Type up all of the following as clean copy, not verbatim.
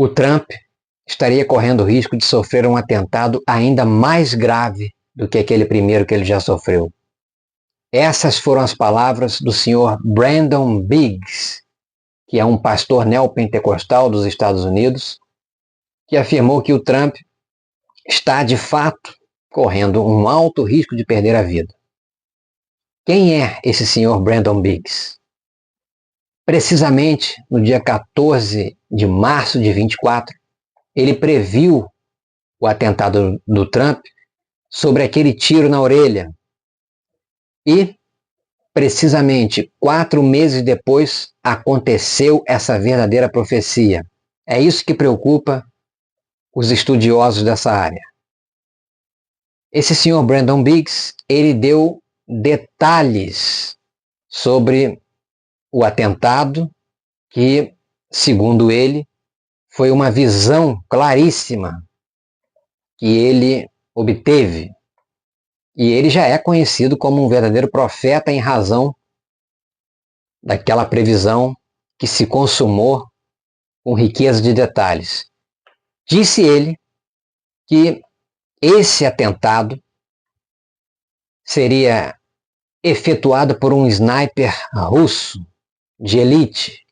o Trump estaria correndo o risco de sofrer um atentado ainda mais grave do que aquele primeiro que ele já sofreu. Essas foram as palavras do senhor Brandon Biggs, que é um pastor neopentecostal dos Estados Unidos, que afirmou que o Trump está, de fato, correndo um alto risco de perder a vida. Quem é esse senhor Brandon Biggs? Precisamente no dia 14 de março de 24, ele previu o atentado do Trump sobre aquele tiro na orelha. E, precisamente 4 meses depois, aconteceu essa verdadeira profecia. É isso que preocupa os estudiosos dessa área. Esse senhor Brandon Biggs, ele deu detalhes sobre o atentado que, segundo ele, foi uma visão claríssima que ele obteve. E ele já é conhecido como um verdadeiro profeta em razão daquela previsão que se consumou com riqueza de detalhes. Disse ele que esse atentado seria efetuado por um sniper russo de elite.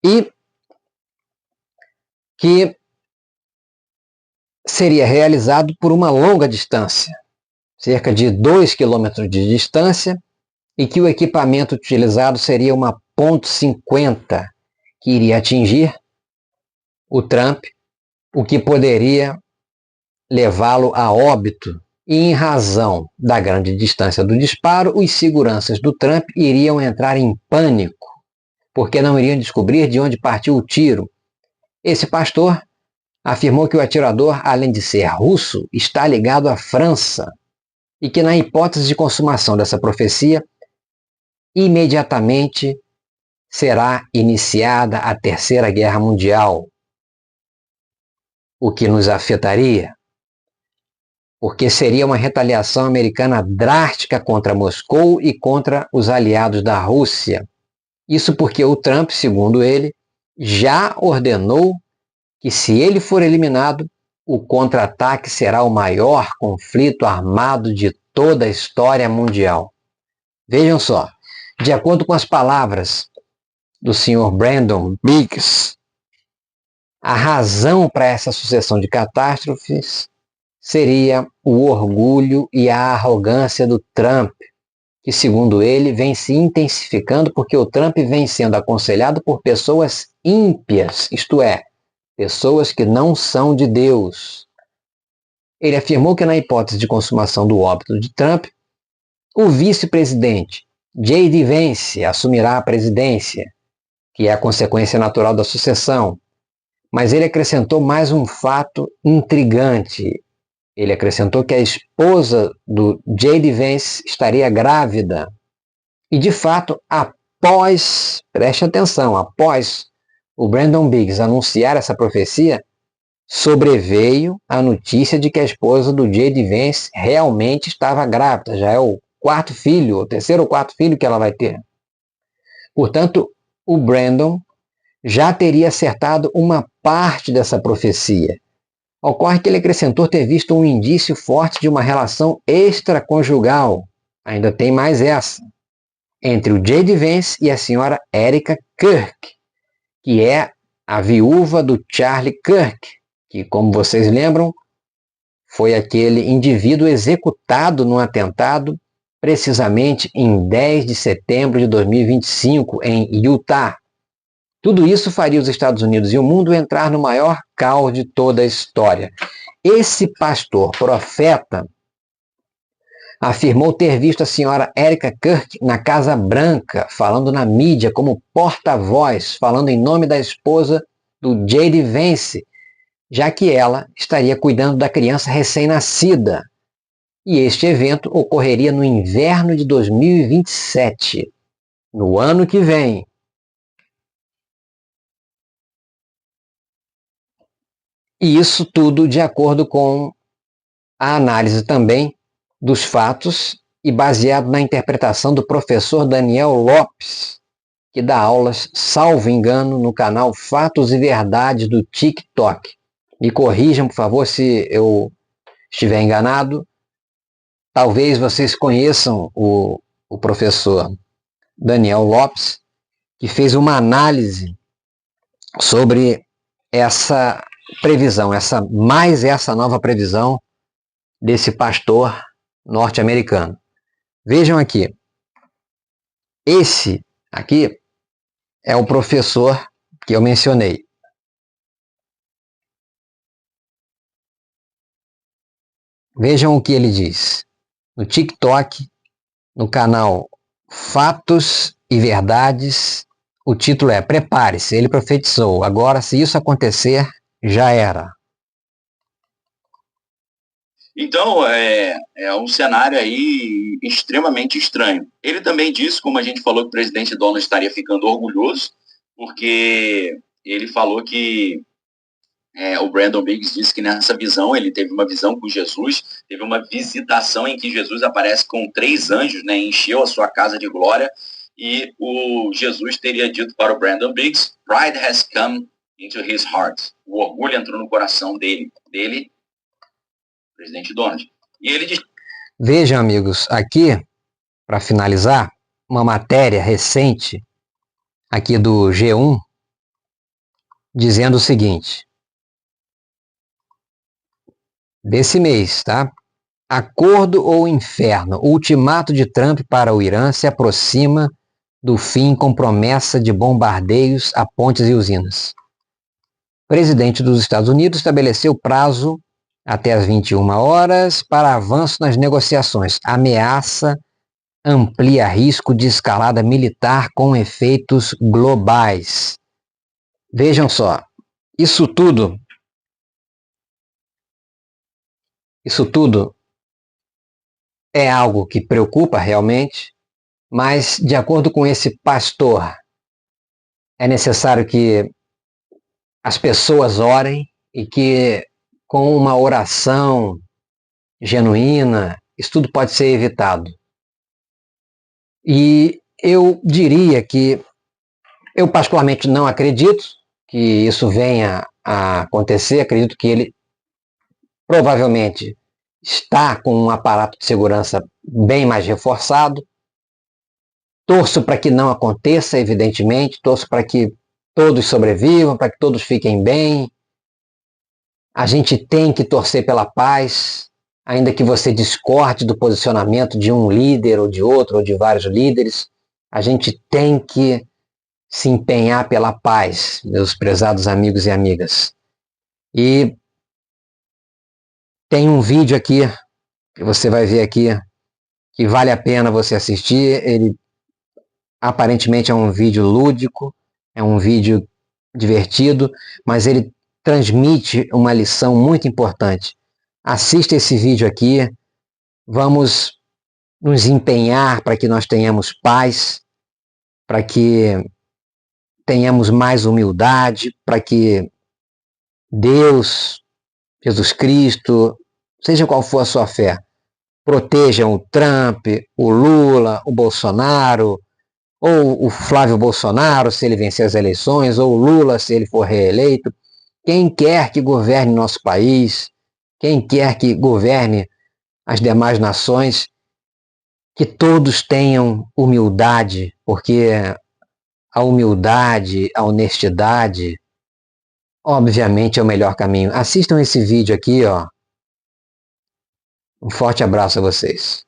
E que seria realizado por uma longa distância, cerca de 2 quilômetros de distância, e que o equipamento utilizado seria uma .50, que iria atingir o Trump, o que poderia levá-lo a óbito. E em razão da grande distância do disparo, os seguranças do Trump iriam entrar em pânico, porque não iriam descobrir de onde partiu o tiro. Esse pastor afirmou que o atirador, além de ser russo, está ligado à França e que, na hipótese de consumação dessa profecia, imediatamente será iniciada a Terceira Guerra Mundial, o que nos afetaria, porque seria uma retaliação americana drástica contra Moscou e contra os aliados da Rússia. Isso porque o Trump, segundo ele, já ordenou que, se ele for eliminado, o contra-ataque será o maior conflito armado de toda a história mundial. Vejam só, de acordo com as palavras do Sr. Brandon Biggs, a razão para essa sucessão de catástrofes seria o orgulho e a arrogância do Trump, que, segundo ele, vem se intensificando porque o Trump vem sendo aconselhado por pessoas ímpias, isto é, pessoas que não são de Deus. Ele afirmou que, na hipótese de consumação do óbito de Trump, o vice-presidente J.D. Vance assumirá a presidência, que é a consequência natural da sucessão. Mas ele acrescentou mais um fato intrigante. Ele acrescentou que a esposa do J.D. Vance estaria grávida. E, de fato, preste atenção, após o Brandon Biggs anunciar essa profecia, sobreveio a notícia de que a esposa do J.D. Vance realmente estava grávida. Já é o terceiro ou quarto filho que ela vai ter. Portanto, o Brandon já teria acertado uma parte dessa profecia. Ocorre que ele acrescentou ter visto um indício forte de uma relação extraconjugal. Ainda tem mais essa. Entre o J.D. Vance e a senhora Erika Kirk, que é a viúva do Charlie Kirk, que, como vocês lembram, foi aquele indivíduo executado num atentado precisamente em 10 de setembro de 2025, em Utah. Tudo isso faria os Estados Unidos e o mundo entrar no maior caos de toda a história. Esse pastor profeta afirmou ter visto a senhora Erika Kirk na Casa Branca, falando na mídia como porta-voz, falando em nome da esposa do J.D. Vance, já que ela estaria cuidando da criança recém-nascida. E este evento ocorreria no inverno de 2027, no ano que vem. E isso tudo de acordo com a análise também dos fatos e baseado na interpretação do professor Daniel Lopes, que dá aulas, salvo engano, no canal Fatos e Verdades do TikTok. Me corrijam, por favor, se eu estiver enganado. Talvez vocês conheçam o professor Daniel Lopes, que fez uma análise sobre essa previsão, essa nova previsão desse pastor norte-americano. Vejam aqui, esse aqui é o professor que eu mencionei. Vejam o que ele diz. No TikTok, no canal Fatos e Verdades, o título é Prepare-se, ele profetizou. Agora, se isso acontecer, já era. Então, é um cenário aí extremamente estranho. Ele também disse, como a gente falou, que o presidente Donald estaria ficando orgulhoso, porque ele falou que o Brandon Biggs disse que nessa visão, ele teve uma visão com Jesus, teve uma visitação em que Jesus aparece com 3 anjos, né, encheu a sua casa de glória, e o Jesus teria dito para o Brandon Biggs, "Pride has come into his heart." O orgulho entrou no coração dele, presidente Donald. E ele diz... Vejam, amigos, aqui, para finalizar, uma matéria recente aqui do G1, dizendo o seguinte, desse mês, tá? Acordo ou inferno? O ultimato de Trump para o Irã se aproxima do fim com promessa de bombardeios a pontes e usinas. O presidente dos Estados Unidos estabeleceu prazo até as 21 horas para avanço nas negociações. Ameaça amplia risco de escalada militar com efeitos globais. Vejam só, isso tudo é algo que preocupa realmente, mas de acordo com esse pastor, é necessário que as pessoas orem e que com uma oração genuína, isso tudo pode ser evitado. E eu diria que eu particularmente não acredito que isso venha a acontecer, acredito que ele provavelmente está com um aparato de segurança bem mais reforçado. Torço para que não aconteça, evidentemente, torço para que todos sobrevivam, para que todos fiquem bem. A gente tem que torcer pela paz, ainda que você discorde do posicionamento de um líder ou de outro, ou de vários líderes. A gente tem que se empenhar pela paz, meus prezados amigos e amigas. E tem um vídeo aqui, que você vai ver aqui, que vale a pena você assistir. Ele aparentemente é um vídeo lúdico, é um vídeo divertido, mas ele transmite uma lição muito importante. Assista esse vídeo aqui, vamos nos empenhar para que nós tenhamos paz, para que tenhamos mais humildade, para que Deus, Jesus Cristo, seja qual for a sua fé, protejam o Trump, o Lula, o Bolsonaro, ou o Flávio Bolsonaro, se ele vencer as eleições, ou o Lula, se ele for reeleito. Quem quer que governe nosso país, quem quer que governe as demais nações, que todos tenham humildade, porque a humildade, a honestidade, obviamente é o melhor caminho. Assistam esse vídeo aqui, ó. Um forte abraço a vocês.